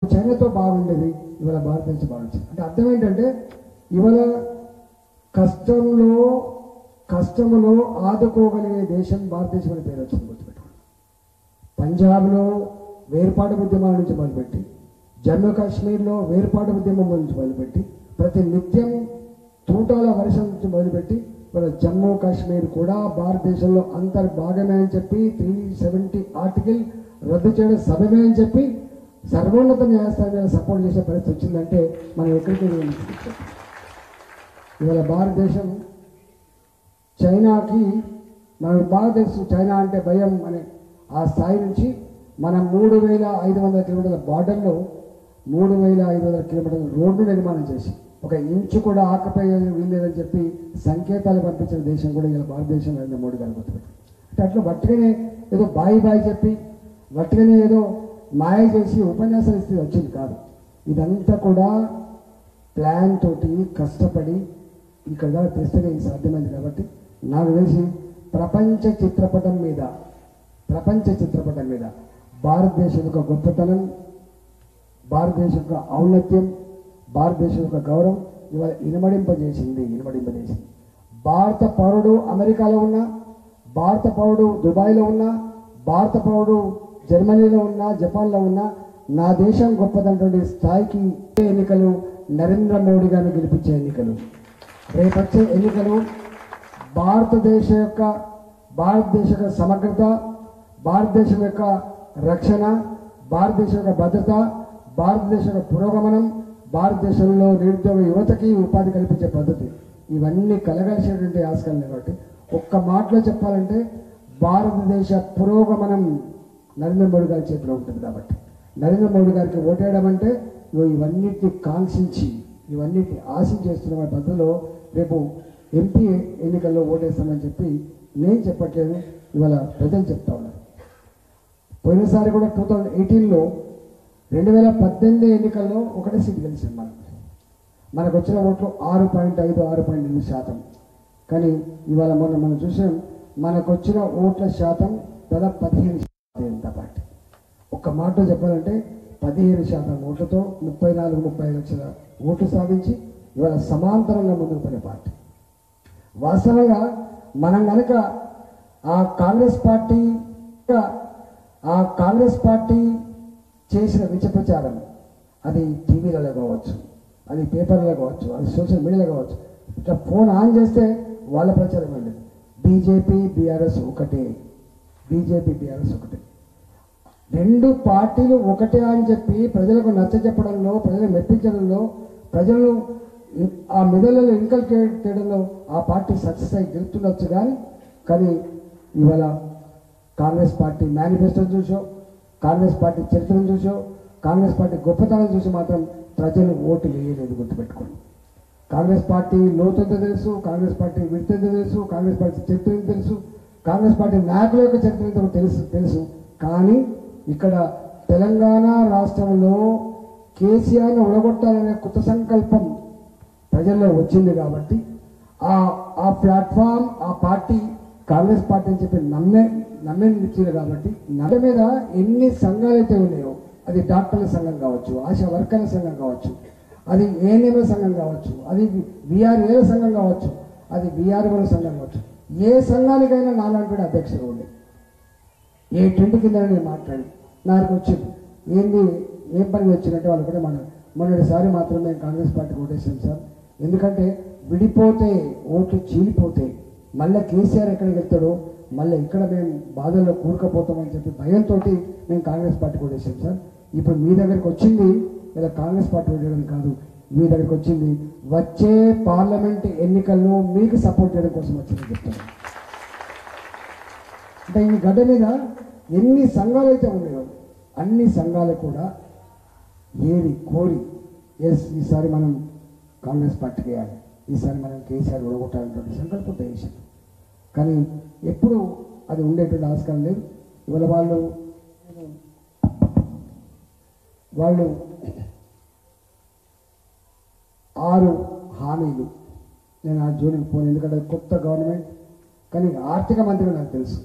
చైనాతో బాగుండేది, ఇవాళ భారతదేశం బాగుంది. అంటే అర్థం ఏంటంటే ఇవాళ కష్టములో ఆదుకోగలిగే దేశం భారతదేశం అనే పేరు వచ్చింది, గుర్తుపెట్టుకోండి. పంజాబ్లో వేర్పాటు ఉద్యమాల నుంచి మొదలుపెట్టి, జమ్మూ కాశ్మీర్లో వేర్పాటు ఉద్యమం నుంచి మొదలుపెట్టి, ప్రతి నిత్యం తూటాల వర్షం నుంచి మొదలుపెట్టి ఇవాళ జమ్మూ కాశ్మీర్ కూడా భారతదేశంలో అంతర్భాగమే అని చెప్పి 370 ఆర్టికల్ రద్దు చేయడం సభమే అని చెప్పి సర్వోన్నత న్యాయస్థానం సపోర్ట్ చేసే పరిస్థితి వచ్చిందంటే మనం ఎక్కడికి ఇవాళ భారతదేశం చైనాకి మనకు బాగా తెలుసు, చైనా అంటే భయం అనే ఆ స్థాయి నుంచి మనం 3500 కిలోమీటర్ల బార్డర్లో 3500 కిలోమీటర్ల రోడ్డు నిర్మాణం చేసి ఒక ఇంచు కూడా ఆకపోయేది వీల్లేదని చెప్పి సంకేతాలు పంపించిన దేశం కూడా ఇలా భారతదేశం నరేంద్ర మోడీ గారు గుర్తుపెట్టారు. అంటే అట్లా వట్టిగానే ఏదో బాయి చెప్పి వట్టిగానే ఏదో మాయ చేసి ఉపన్యాసాలు ఇస్తే వచ్చింది కాదు. ఇదంతా కూడా ప్లాన్ తోటి కష్టపడి ఇక్కడ తెస్తేనే సాధ్యమైంది. కాబట్టి నాకు తెలిసి ప్రపంచ చిత్రపటం మీద భారతదేశం యొక్క గొప్పతనం, భారతదేశం యొక్క ఔన్నత్యం, భారతదేశం యొక్క గౌరవం ఇవాళ ఇనుమడింపజేసింది. భారత పౌరుడు అమెరికాలో ఉన్నా, భారత పౌరుడు దుబాయ్లో ఉన్నా, భారత పౌరుడు జర్మనీలో ఉన్నా, జపాన్లో ఉన్నా, నా దేశం గొప్పదంటే స్థాయికి ఎన్నికలు నరేంద్ర మోడీ గారిని గెలిపించే ఎన్నికలు. రేపొచ్చే ఎన్నికలు భారతదేశం యొక్క సమగ్రత, భారతదేశం యొక్క రక్షణ, భారతదేశం యొక్క భద్రత, భారతదేశం యొక్క పురోగమనం, భారతదేశంలో నిరుద్యోగ యువతకి ఉపాధి కల్పించే పద్ధతి, ఇవన్నీ కలగలిసేటువంటి ఆస్కారం. కాబట్టి ఒక్క మాటలో చెప్పాలంటే భారతదేశ పురోగమనం నరేంద్ర మోడీ గారి చేతిలో ఉంటుంది. కాబట్టి నరేంద్ర మోడీ గారికి ఓటేయడం అంటే ఇవన్నిటిని కాంక్షించి, ఇవన్నిటిని ఆశించేస్తున్న పద్ధతిలో రేపు ఎంపీ ఎన్నికల్లో ఓటేస్తామని చెప్పి నేను చెప్పట్లేదు, ఇవాళ ప్రజలు చెప్తా ఉన్నారు. పోయినసారి కూడా 2018లో 2018 ఎన్నికల్లో ఒకటే సీట్ గెలిచింది. మనకు వచ్చిన ఓట్లు 6.5-6.8%. కానీ ఇవాళ మనం చూసాం, మనకు వచ్చిన ఓట్ల శాతం దాదాపు 15%. పార్టీ ఒక్క మాటలో చెప్పాలంటే 15% ఓట్లతో 34-35 లక్షల ఓట్లు సాధించి ఇవాళ సమాంతరంగా ముందుకు పోయిన పార్టీ. వాస్తవంగా మనం కనుక ఆ కాంగ్రెస్ పార్టీ చేసిన విష ప్రచారం, అది టీవీలలో కావచ్చు, అది పేపర్లలో కావచ్చు, అది సోషల్ మీడియాలో కావచ్చు, ఇట్లా ఫోన్ ఆన్ చేస్తే వాళ్ళ ప్రచారం ఉండేది. బీజేపీ బీఆర్ఎస్ ఒకటే, రెండు పార్టీలు ఒకటే అని చెప్పి ప్రజలకు నచ్చజెప్పడంలో, ప్రజలను మెప్పించడంలో, ప్రజలను ఆ మెదళ్ళలో ఇన్కల్కేట్ చేయడంలో ఆ పార్టీ సక్సెస్ అయి గెలుతుండొచ్చు. కానీ ఇవాళ కాంగ్రెస్ పార్టీ మేనిఫెస్టో చూసో, కాంగ్రెస్ పార్టీ చరిత్రను చూసో, కాంగ్రెస్ పార్టీ గొప్పతనం చూసి మాత్రం ప్రజలు ఓటు వేయలేదు. గుర్తుపెట్టుకోండి, కాంగ్రెస్ పార్టీ లోతుందో తెలుసు, కాంగ్రెస్ పార్టీ విడుతుందో తెలుసు, కాంగ్రెస్ పార్టీ చరిత్ర తెలుసు, కాంగ్రెస్ పార్టీ నాయకుల యొక్క చరిత్ర తెలుసు. కానీ ఇక్కడ తెలంగాణ రాష్ట్రంలో కేసీఆర్ను ఉడగొట్టాలనే కొత్త సంకల్పం ప్రజల్లో వచ్చింది. కాబట్టి ఆ ప్లాట్ఫామ్, ఆ పార్టీ కాంగ్రెస్ పార్టీ అని చెప్పి నమ్మేనిచ్చింది. కాబట్టి నడ మీద ఎన్ని సంఘాలు అయితే ఉన్నాయో, అది డాక్టర్ల సంఘం కావచ్చు, ఆశా వర్కర్ల సంఘం కావచ్చు, అది ఏఎన్ఎంల సంఘం కావచ్చు, అది విఆర్ఏల సంఘం కావచ్చు, అది విఆర్ఓల సంఘం కావచ్చు, ఏ సంఘానికైనా నాలాంటి అధ్యక్షుడు ఉండే ఏ టెంట్ కింద నేను మాట్లాడి నాకు వచ్చింది ఏం పని వచ్చినట్టే వాళ్ళు కూడా మొన్నటిసారి మాత్రం మేము కాంగ్రెస్ పార్టీకి ఓటేసాం సార్. ఎందుకంటే విడిపోతే ఓట్లు చీలిపోతే మళ్ళీ కేసీఆర్ ఎక్కడికి వెళ్తాడో, మళ్ళీ ఇక్కడ మేము బాధల్లో కూరుకపోతామని చెప్పి భయంతో మేము కాంగ్రెస్ పార్టీకి ఓటేసాం సార్. ఇప్పుడు మీ దగ్గరికి వచ్చింది ఇలా కాంగ్రెస్ పార్టీ ఓటేయడం కాదు, మీ దగ్గరికి వచ్చింది వచ్చే పార్లమెంట్ ఎన్నికల్లో మీకు సపోర్ట్ చేయడం కోసం వచ్చిందని చెప్తాను. అంటే ఈ గడ్డ మీద ఎన్ని సంఘాలు అయితే ఉన్నాయో అన్ని సంఘాలు కూడా ఏరి కోరి ఈసారి మనం కాంగ్రెస్ పార్టీకి వేయాలి, ఈసారి మనం కేసీఆర్ ఓడగొట్టాలనేటువంటి సంకల్పంతో వేసారు. కానీ ఎప్పుడు అది ఉండేటువంటి ఆస్కారం లేదు. ఇవాళ వాళ్ళు 6 హామీలు, నేను ఆ జోలికి పోను, ఎందుకంటే కొత్త గవర్నమెంట్. కానీ ఆర్థిక మంత్రిగా నాకు తెలుసు